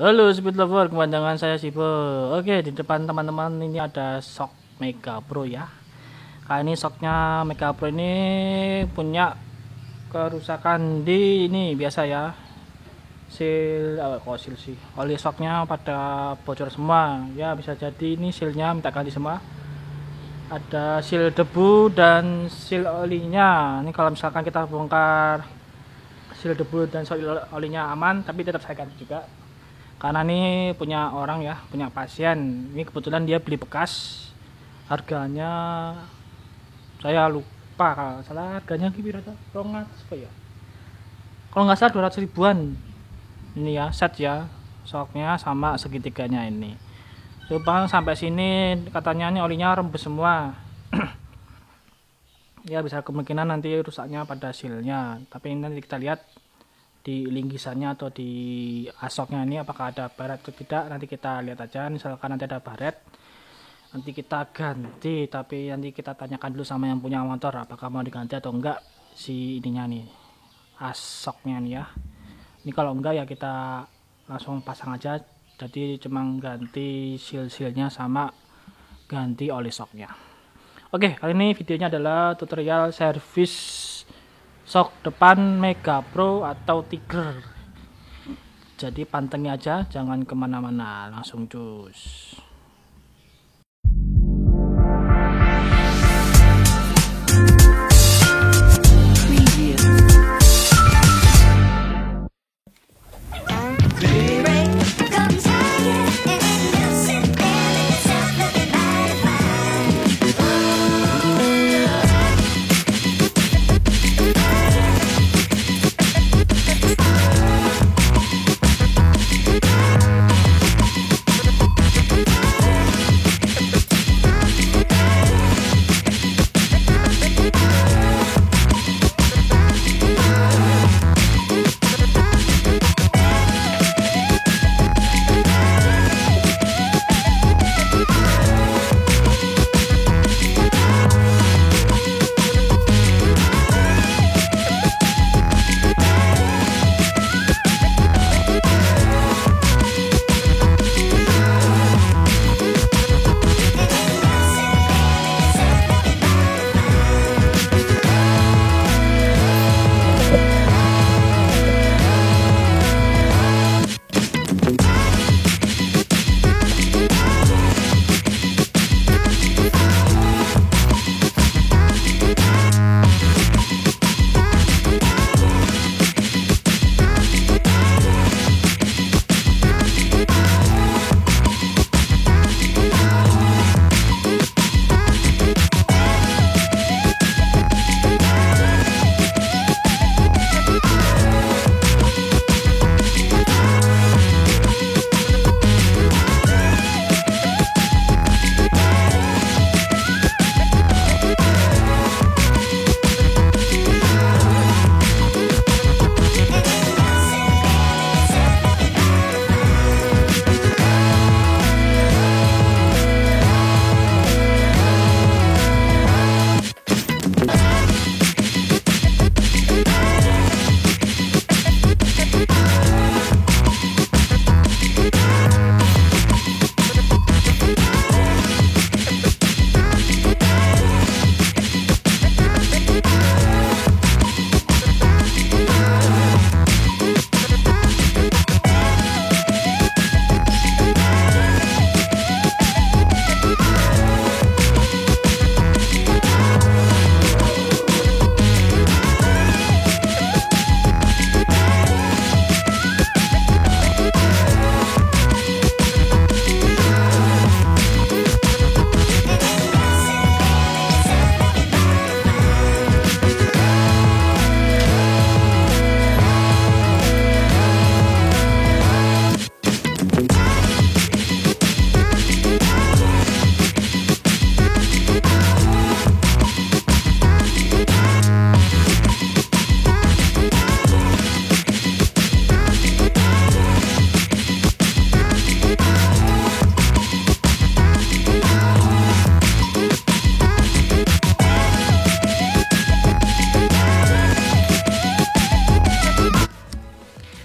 Halo Speed Lover, kemandangan saya Sibo. Oke, di depan teman-teman ini ada shock Mega Pro ya. Kali ini shocknya Mega Pro ini punya kerusakan di ini biasa ya. Seal sih. Oli shocknya pada bocor semua. Ya bisa jadi ini sealnya minta ganti semua. Ada seal debu dan seal olinya. Ini kalau misalkan kita bongkar seal debu dan seal olinya aman, tapi tetap saya ganti juga. Karena ini punya orang ya, punya pasien. Ini kebetulan dia beli bekas, harganya saya lupa, kalau salah harganya kira-kira 200 apa ya, kalau nggak salah 200 ribuan. Ini ya set ya, soknya sama segitiganya ini. Coba sampai sini katanya ini olinya rembes semua. Ya bisa kemungkinan nanti rusaknya pada sealnya, tapi ini nanti kita lihat di linggisannya atau di asoknya ini apakah ada baret atau tidak, nanti kita lihat aja. Misalkan nanti ada baret, nanti kita ganti, tapi nanti kita tanyakan dulu sama yang punya motor apakah mau diganti atau enggak si ininya nih, asoknya nih ya. Ini kalau enggak ya kita langsung pasang aja, jadi cuma ganti seal-sealnya sama ganti oli soknya. Oke, kali ini videonya adalah tutorial servis sok depan Mega Pro atau Tiger. Jadi pantengin aja, jangan kemana-mana, langsung cus.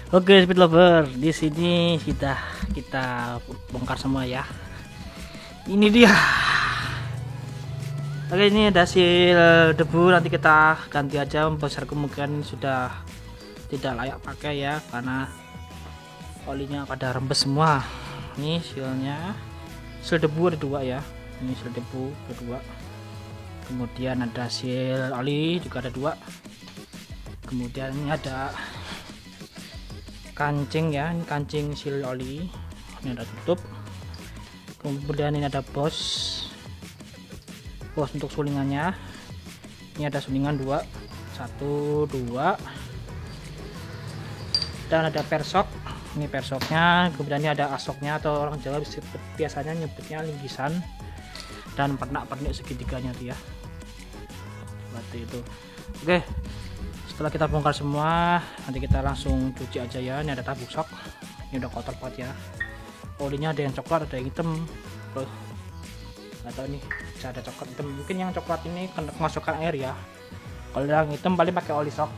Oke, speed lover, di sini sudah kita bongkar semua ya. Ini dia. Oke, ini ada hasil debu, nanti kita ganti aja. Besar kemungkinan sudah tidak layak pakai ya, karena olinya pada rembes semua. Ini hasilnya, hasil debu ada 2 ya. Ini hasil debu kedua. Kemudian ada hasil oli juga ada 2. Kemudian ini ada kancing ya, ini kancing sil oli, ini ada tutup. Kemudian ini ada bos untuk sulingannya. Ini ada sulingan 2, 1 2, dan ada persok. Ini persoknya. Kemudian ini ada asoknya, atau orang Jawa biasanya nyebutnya linggisan, dan pernak-pernik segitiganya dia seperti itu. Oke, setelah kita bongkar semua, nanti kita langsung cuci aja ya. Ini ada tabung sok, ini udah kotor banget ya. Olinya ada yang coklat, ada yang hitam. Terus atau ini bisa ada coklat hitam. Mungkin yang coklat ini kena kemasukan air ya. Kalau yang hitam paling pakai oli sok,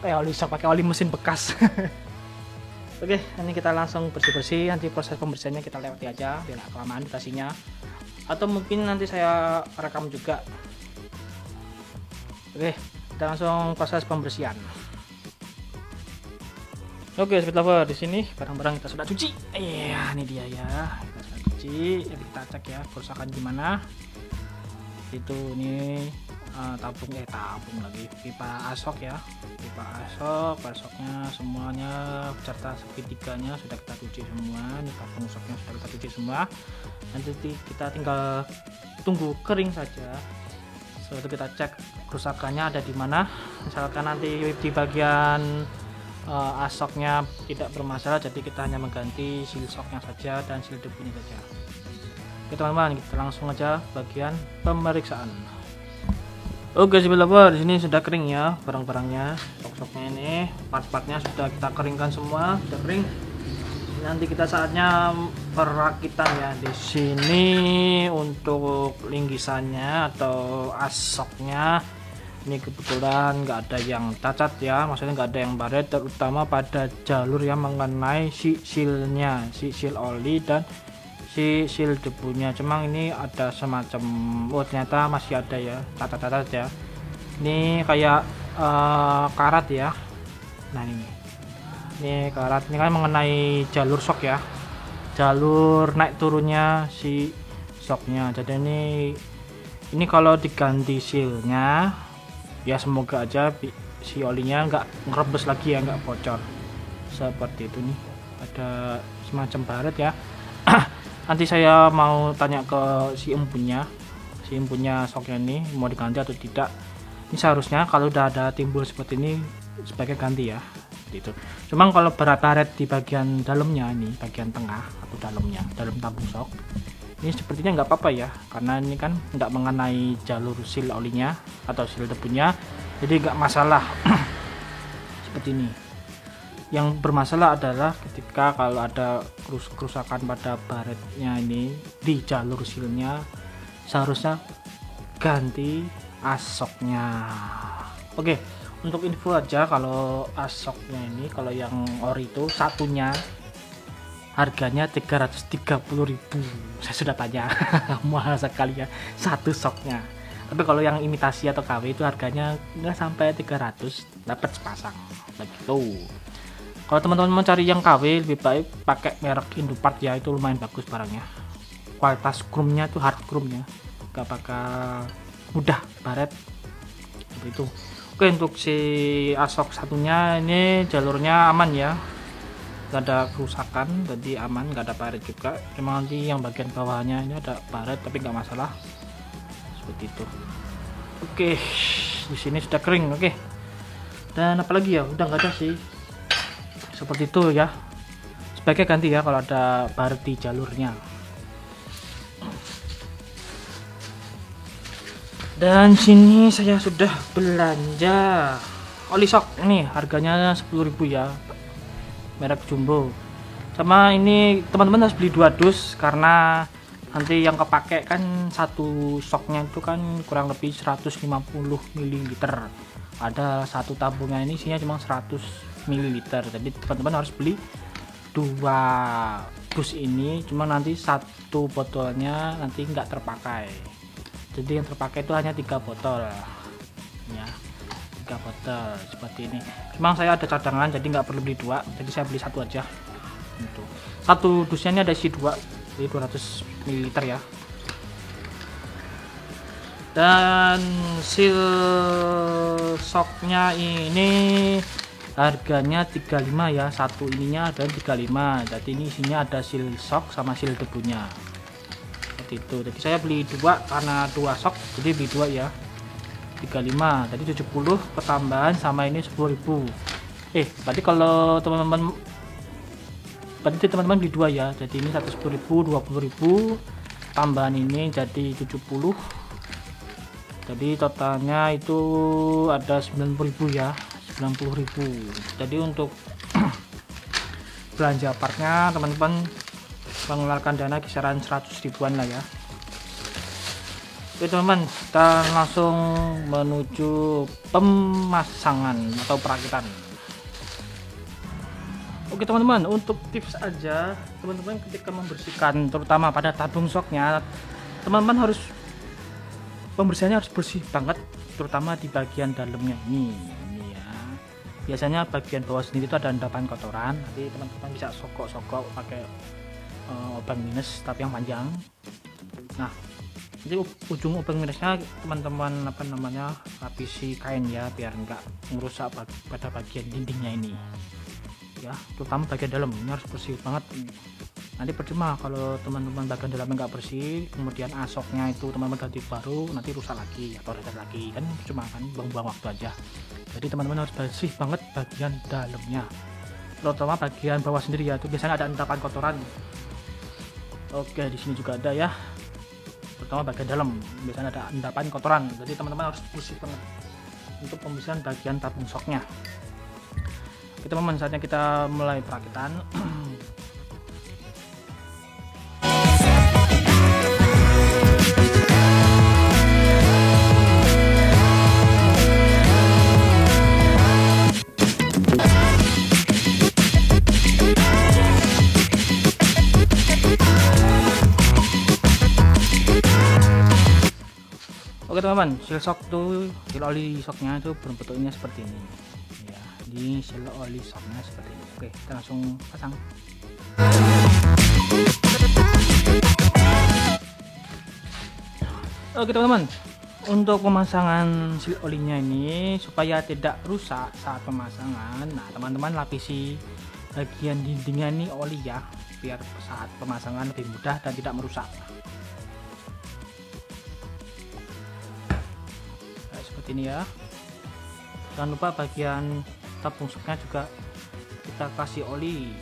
pakai oli mesin bekas. Oke, ini kita langsung bersih-bersih. Nanti proses pembersihannya kita lewati aja biar gak kelamaan durasinya. Atau mungkin nanti saya rekam juga. Oke, kita langsung proses pembersihan. Oke, speed lover, di sini barang-barang kita sudah cuci. Iya, ini dia ya. Kita sudah cuci. Jadi kita cek ya kerusakan gimana. Itu ini tabung lagi, pipa asok ya. Pipa asok, persoknya semuanya beserta segitiganya sudah kita cuci semua. Ini tabung soknya sudah kita cuci semua. Nanti kita tinggal tunggu kering saja. Setelah itu kita cek kerusakannya ada di mana. Misalkan nanti di bagian asoknya tidak bermasalah, jadi kita hanya mengganti seal soknya saja dan seal debunya saja. Oke teman-teman, kita langsung aja bagian pemeriksaan. Oke speed lover, di sini sudah kering ya barang-barangnya. Sok-soknya ini, part-partnya sudah kita keringkan semua, sudah kering. Nanti kita saatnya perakitan ya. Di sini untuk linggisannya atau asoknya, ini kebetulan nggak ada yang cacat ya, maksudnya nggak ada yang baret, terutama pada jalur yang mengenai si silnya, si sil oli dan si sil debunya. Cuma ini ada semacam, oh ternyata masih ada ya cacat-cacat ya. Ini kayak karat ya. Nah ini karat, ini kan mengenai jalur sok ya, jalur naik turunnya si soknya. Jadi ini kalau diganti silnya ya, semoga aja si olinya nggak ngerebes lagi ya, nggak bocor seperti itu. Nih ada semacam baret ya. Nanti saya mau tanya ke si empunya soknya ini mau diganti atau tidak. Ini seharusnya kalau udah ada timbul seperti ini sebaiknya ganti ya gitu. Cuma kalau baret di bagian dalamnya, ini bagian tengah atau dalamnya, dalam tabung sok, ini sepertinya nggak apa-apa ya, karena ini kan nggak mengenai jalur sil olinya atau sil debunya, jadi nggak masalah. Seperti ini. Yang bermasalah adalah ketika kalau ada kerusakan pada baretnya ini di jalur silnya, seharusnya ganti asoknya. Oke, untuk info aja, kalau asoknya ini, kalau yang ori itu satunya harganya 330.000. Saya sudah tanya. Mahal sekali ya satu soknya. Tapi kalau yang imitasi atau KW itu harganya nggak sampai 300, dapat sepasang begitu. Kalau teman-teman mau cari yang KW, lebih baik pakai merek Indopart ya, itu lumayan bagus barangnya. Kualitas chrome-nya itu hard chrome-nya, nggak bakal mudah baret seperti itu. Oke, untuk si asok satunya ini jalurnya aman ya, nggak ada kerusakan, jadi aman, nggak ada baret juga. Cuma nanti yang bagian bawahnya ini ada baret, tapi nggak masalah seperti itu. Oke, di sini sudah kering. Oke, dan apalagi ya, udah nggak ada sih, seperti itu ya. Sebaiknya ganti ya kalau ada baret di jalurnya. Dan sini saya sudah belanja oli sok, ini harganya 10.000 ya, merek Jumbo. Sama ini teman-teman harus beli 2 dus, karena nanti yang kepake kan satu soknya itu kan kurang lebih 150 ml. Ada satu tabungnya ini isinya cuma 100 ml, jadi teman-teman harus beli dua dus ini, cuma nanti satu botolnya nanti nggak terpakai, jadi yang terpakai itu hanya 3 botol ya, 3 botol seperti ini. Memang saya ada cadangan jadi nggak perlu beli 2, jadi saya beli 1 aja. Itu satu dusnya ini ada isi 2, jadi 200 ml ya. Dan seal shocknya ini harganya 35 ya, satu ininya ada 35, jadi ini isinya ada seal shock sama seal debunya seperti itu. Jadi saya beli 2 karena 2 shock, jadi beli 2 ya, 35, jadi 70 ketambahan sama ini 10.000. Berarti kalau teman-teman beli 2 ya, jadi ini 110.000, 20.000 tambahan ini jadi 70, jadi totalnya itu ada 90.000 ya, 90.000. Jadi untuk belanja partnya teman-teman mengeluarkan dana kisaran 100 ribuan lah ya. Oke teman-teman, kita langsung menuju pemasangan atau perakitan. Oke teman-teman, untuk tips aja teman-teman ketika membersihkan terutama pada tabung shocknya, teman-teman harus pembersihannya harus bersih banget, terutama di bagian dalamnya ini ya. Biasanya bagian bawah sendiri itu ada endapan kotoran, nanti teman-teman bisa sogok-sogok pakai obeng minus tapi yang panjang. Nah, jadi ujung obeng minusnya teman-teman lapisi kain ya, biar enggak merusak pada bagian dindingnya ini ya, terutama bagian dalam ini harus bersih banget. Nanti percuma kalau teman-teman bagian dalamnya nggak bersih, kemudian asoknya itu teman-teman ganti baru, nanti rusak lagi atau reset lagi, kan cuma kan buang-buang waktu aja. Jadi teman-teman harus bersih banget bagian dalamnya, terutama bagian bawah sendiri ya, itu biasanya ada endapan kotoran. Oke, di sini juga ada ya, terutama bagian dalam biasanya ada endapan kotoran, jadi teman-teman harus bersih banget untuk pembersihan bagian tabung shocknya. Oke teman-teman, saatnya kita mulai perakitan. Oke teman-teman, seal shock tuh, seal oli shocknya itu bentuknya seperti ini ya. Di seal oli shocknya seperti ini. Oke, kita langsung pasang. Oke teman-teman, untuk pemasangan seal olinya ini supaya tidak rusak saat pemasangan, nah teman-teman lapisi bagian dindingnya ini oli ya, biar saat pemasangan lebih mudah dan tidak merusak. Seperti ini ya. Jangan lupa bagian tabung shocknya juga kita kasih oli.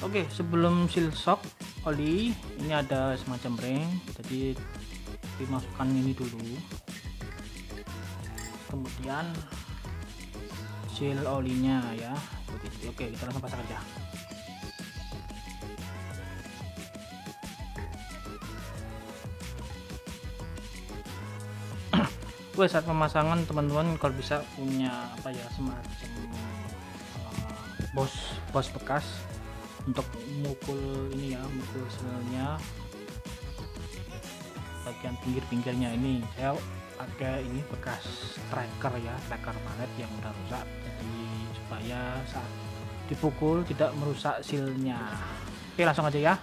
Oke, sebelum seal shock oli ini ada semacam ring, jadi dimasukkan ini dulu, kemudian seal olinya ya. Oke, kita langsung pasang aja. Saat pemasangan teman-teman kalau bisa punya semacam bos bekas untuk mukul ini ya, mukul sealnya bagian pinggir-pinggirnya ini. Saya pakai ini bekas tracker ya, tracker magnet yang udah rusak, jadi supaya saat dipukul tidak merusak sealnya. Oke, langsung aja ya.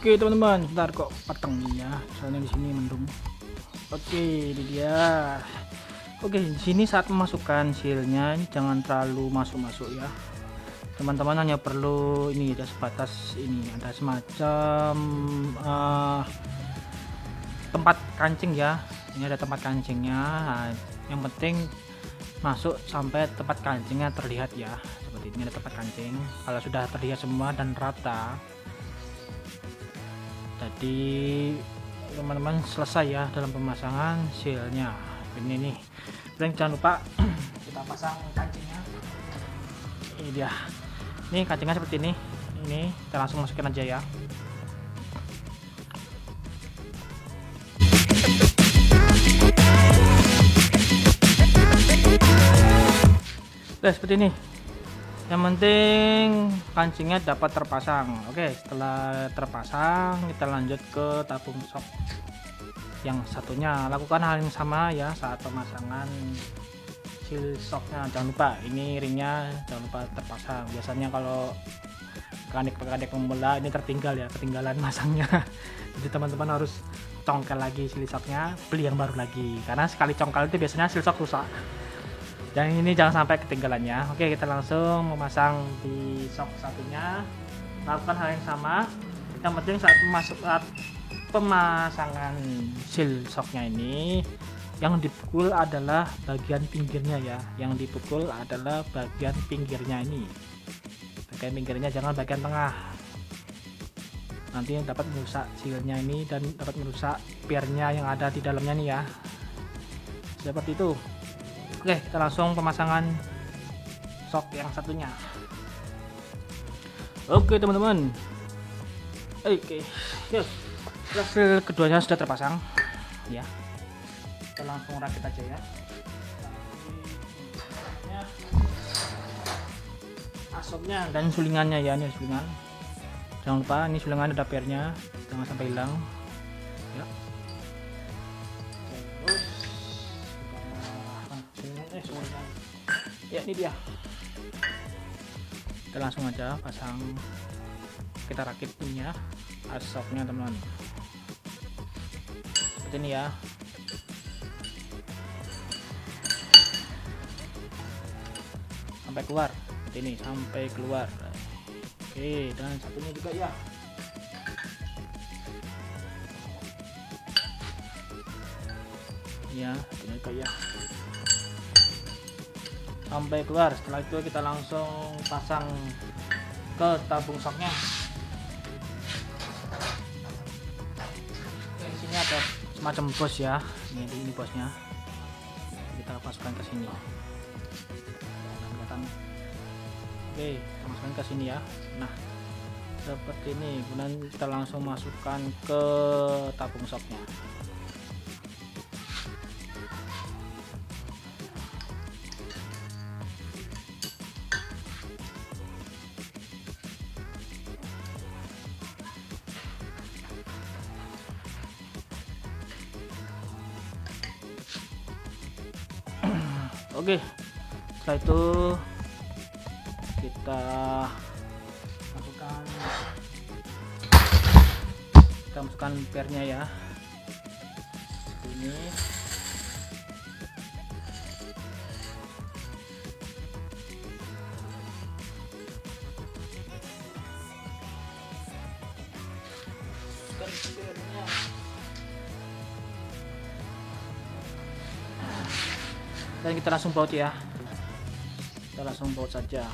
Oke teman-teman, bentar kok pateng ya, soalnya di sini mendung. Oke, ini dia. Oke, di sini saat memasukkan sealnya ini jangan terlalu masuk-masuk ya. Teman-teman hanya perlu ini ada sebatas ini, ada semacam tempat kancing ya. Ini ada tempat kancingnya. Nah, yang penting masuk sampai tempat kancingnya terlihat ya. Seperti ini ada tempat kancing. Kalau sudah terlihat semua dan rata, jadi teman-teman selesai ya dalam pemasangan sealnya. Ini nih, dan jangan lupa kita pasang kancingnya. Ini dia, ini kancingnya seperti ini. Ini kita langsung masukin aja ya. Oke, seperti ini. Yang penting kancingnya dapat terpasang. Oke, setelah terpasang kita lanjut ke tabung shock yang satunya. Lakukan hal yang sama ya saat pemasangan seal shocknya. Jangan lupa ini ringnya jangan lupa terpasang. Biasanya kalau mekanik pemula ini tertinggal ya, ketinggalan masangnya. Jadi teman-teman harus congkel lagi seal shocknya, beli yang baru lagi, karena sekali congkel itu biasanya seal shock rusak. Dan ini jangan sampai ketinggalannya. Oke, kita langsung memasang di shock satunya. Lakukan hal yang sama. Yang penting saat pemasangan seal shocknya ini, yang dipukul adalah bagian pinggirnya ya. Yang dipukul adalah bagian pinggirnya ini. Bagian pinggirnya, jangan bagian tengah. Nanti dapat merusak sealnya ini dan dapat merusak piernya yang ada di dalamnya nih ya. Seperti itu. Oke, kita langsung pemasangan shock yang satunya. Oke teman-teman. Oke, yuk. Hasil keduanya sudah terpasang ya. Kita langsung rakit aja ya. Asoknya dan sulingannya ya, ini sulingan. Jangan lupa ini sulingan ada piernya, jangan sampai hilang ya. Ya, ini dia. Kita langsung aja pasang, kita rakit ini ya asoknya teman-teman. Seperti ini ya. Sampai keluar. Seperti ini sampai keluar. Oke, dan satunya juga ya. Ya, satunya juga ya. Sampai keluar. Setelah itu kita langsung pasang ke tabung shocknya. Di sini ada semacam bos ya. Ini bosnya. Kita pasangkan ke sini. Oke, kita masukkan ke sini ya. Nah, seperti ini. Kemudian kita langsung masukkan ke tabung shocknya. Oke, setelah itu kita masukkan piernya ya. Ini dan kita langsung baut ya. Kita langsung baut saja.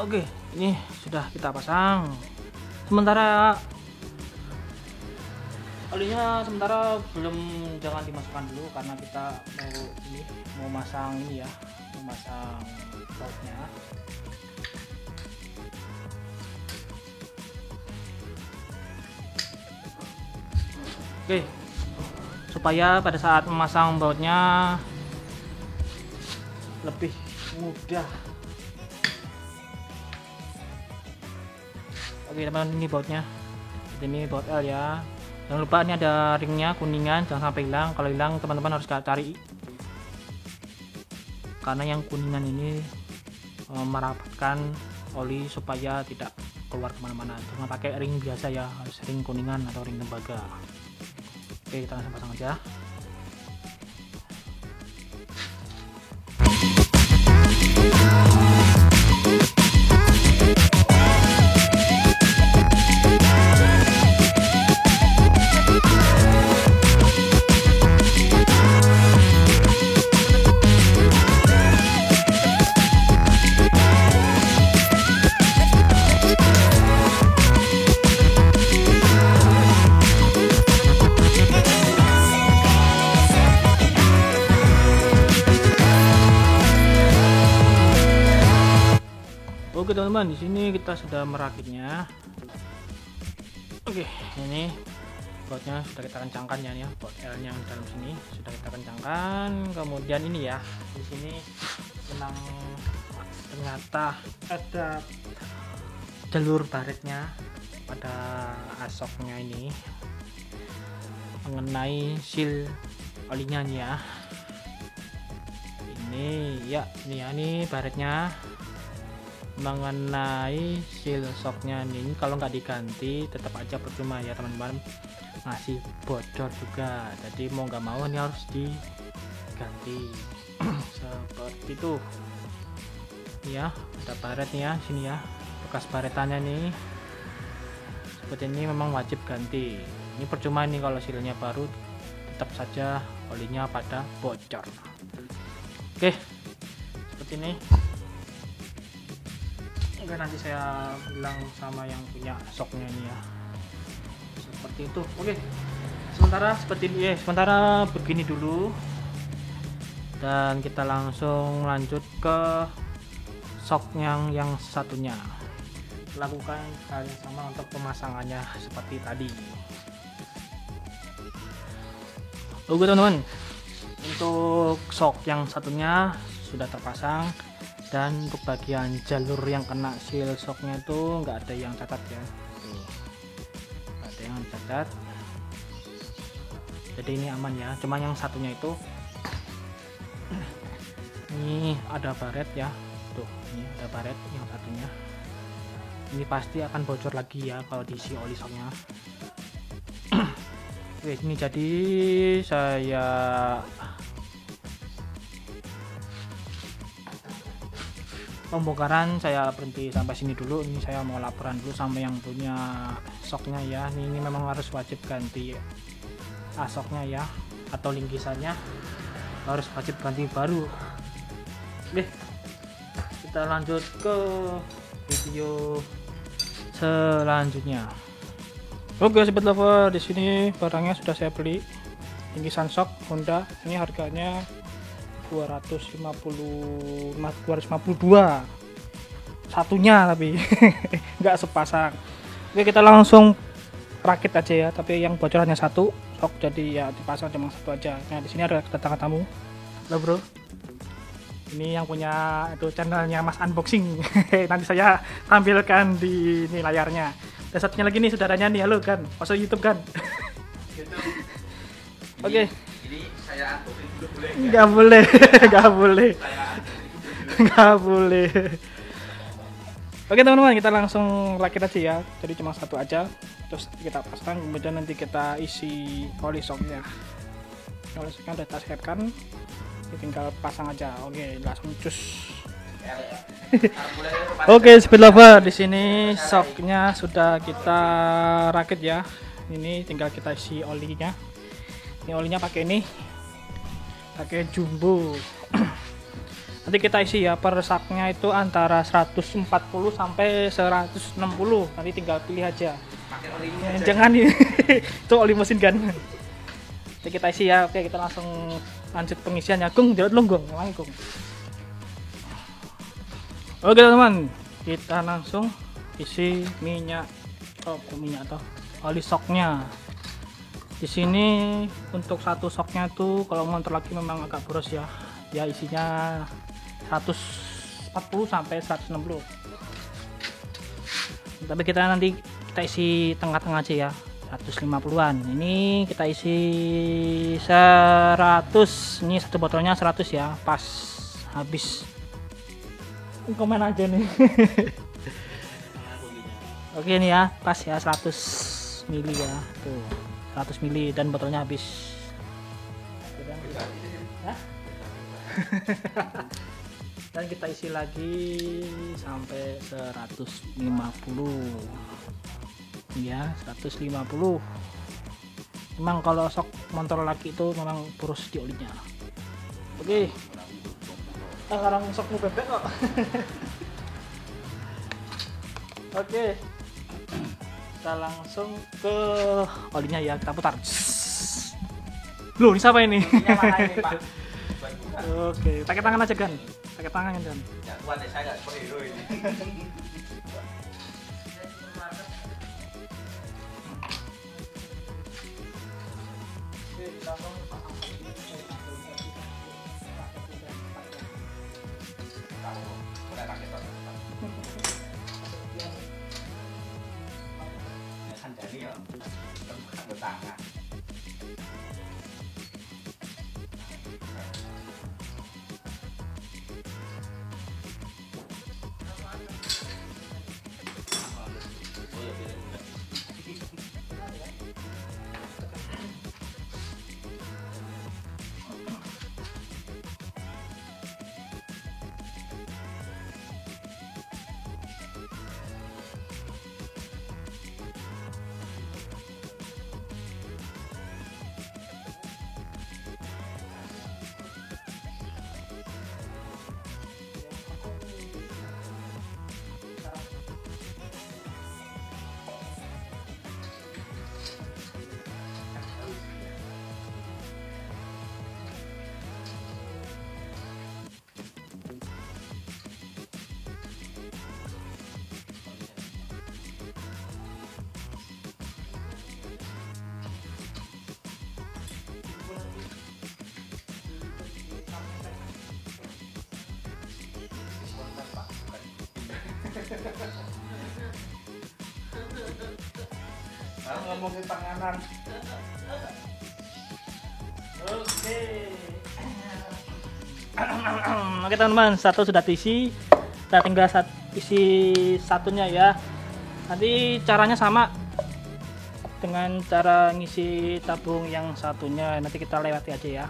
Oke, ini sudah kita pasang. Sementara olinya belum, jangan dimasukkan dulu karena kita mau masang ini ya, mau masang bautnya. Oke, supaya pada saat memasang bautnya lebih mudah. Oke teman-teman, ini bautnya. Ini baut L ya. Jangan lupa ini ada ringnya kuningan, jangan sampai hilang. Kalau hilang teman-teman harus cari, karena yang kuningan ini merapatkan oli supaya tidak keluar kemana-mana. Jangan pakai ring biasa ya, harus ring kuningan atau ring tembaga. Oke, kita langsung pasang aja. Oke teman-teman, di sini kita sudah merakitnya. Oke, ini bautnya sudah kita kencangkan ya, baut L-nya di dalam sini sudah kita kencangkan. Kemudian ini ya, di sini memang ternyata ada jalur baretnya pada asoknya ini mengenai seal olinya nih ya. Ini baretnya mengenai seal shocknya ini. Kalau nggak diganti tetap aja percuma ya teman-teman, masih bocor juga. Jadi mau nggak mau ini harus diganti. Seperti itu ya, ada baret nih ya, sini ya bekas baretannya nih. Seperti ini memang wajib ganti. Ini percuma nih kalau sealnya baru, tetap saja olinya pada bocor. Oke, seperti ini. Oke, nanti saya bilang sama yang punya shocknya ini ya, seperti itu. Oke, sementara begini dulu, dan kita langsung lanjut ke shock yang satunya. Lakukan hal yang sama untuk pemasangannya seperti tadi. Oke teman-teman, untuk shock yang satunya sudah terpasang. Dan untuk bagian jalur yang kena seal shocknya itu nggak ada yang cacat ya, nggak ada yang cacat, jadi ini aman ya. Cuma yang satunya itu ini ada baret ya, tuh ini ada baret yang satunya. Ini pasti akan bocor lagi ya kalau diisi oli shocknya. Oke, ini jadi saya pembongkaran saya berhenti sampai sini dulu. Ini saya mau laporan dulu sama yang punya shocknya ya. Ini memang harus wajib ganti asoknya ya, atau lingkisannya harus wajib ganti baru. Oke, kita lanjut ke video selanjutnya. Oke sobat lover, di sini barangnya sudah saya beli, lingkisan shock Honda. Ini harganya 252 satunya, tapi nggak sepasang. Oke, kita langsung rakit aja ya, tapi yang bocor hanya satu shock, jadi ya dipasang cuma satu aja. Nah, di sini ada kedatangan tamu. Halo bro, ini yang punya itu channelnya Mas Unboxing. Nanti saya tampilkan di ini layarnya. Dan satunya lagi nih saudaranya nih, halo kan, masuk YouTube kan? YouTube. Oke. Ini saya unboxing dulu boleh? Nggak boleh, nggak boleh, nggak boleh. Oke teman-teman, kita langsung rakit aja ya. Jadi cuma satu aja, terus kita pasang, kemudian nanti kita isi oli shocknya. Oli shocknya udah kita siapkan, tinggal pasang aja. Oke, langsung cus. Oke, speed lover, di sini shocknya sudah kita rakit ya. Ini tinggal kita isi olinya. Ini olinya pakai ini, pakai jumbo. Nanti kita isi ya, per saknya itu antara 140 sampai 160. Nanti tinggal pilih aja. Pakai oli ini Ya, jangan ini itu oli mesin kan. Nanti kita isi ya. Oke, kita langsung lanjut pengisiannya. Gung, jalan dulu Gung, ngomong Gung. Oke teman-teman, kita langsung isi minyak, minyak atau oli shocknya. Di sini untuk satu shocknya tuh kalau motor lagi memang agak boros ya. Dia isinya 140 sampai 160. Tapi kita nanti isi tengah-tengah aja ya. 150-an. Ini kita isi 100. Ini satu botolnya 100 ya, pas habis. Komen aja nih. Oke ini ya, pas ya 100 mili ya. Tuh, 100 mili dan botolnya habis. Dan kita isi lagi sampai 150 ya, 150. Memang kalau sok motor laki itu memang boros di olinya. Oke, sekarang sok mau bebek kok. Oke, kita langsung ke olinya ya, kita putar. Loh, ini siapa ini? Mana ini, Pak? Oke, pakai tangan aja Gan, pakai tangan Gan. Ya, kuat ya, saya nggak seperti itu ini. Kan jadi ya, bertangan. Nah, ngomongin panganan. Oke. Oke teman-teman, satu sudah diisi. Kita tinggal isi satunya ya. Nanti caranya sama dengan cara ngisi tabung yang satunya. Nanti kita lewati aja ya.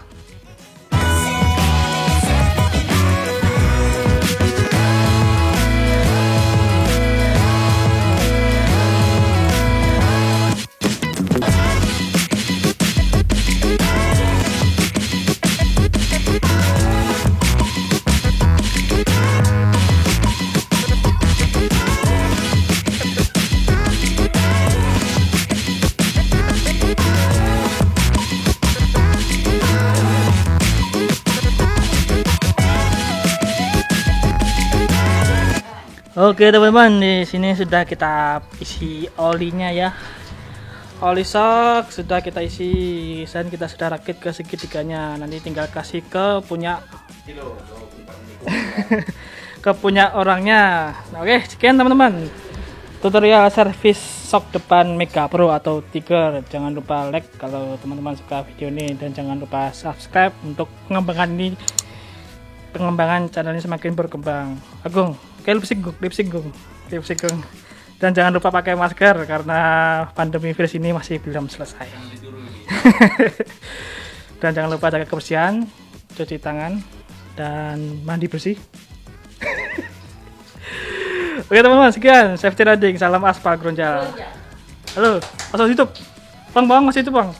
Oke teman-teman, di sini sudah kita isi olinya ya. Oli shock sudah kita isi, dan kita sudah rakit ke segitiganya. Nanti tinggal kasih ke punya ke punya orangnya. Oke, sekian teman-teman. Tutorial servis shock depan Mega Pro atau Tiger. Jangan lupa like kalau teman-teman suka video ini, dan jangan lupa subscribe untuk pengembangan channel ini semakin berkembang. Agung, kayak lip singgung. Dan jangan lupa pakai masker karena pandemi virus ini masih belum selesai. Dan jangan lupa jaga kebersihan, cuci tangan, dan mandi bersih. Oke teman-teman, sekian safety riding, salam aspal Gronjal. Halo, masuk YouTube. Bang, masih itu bang.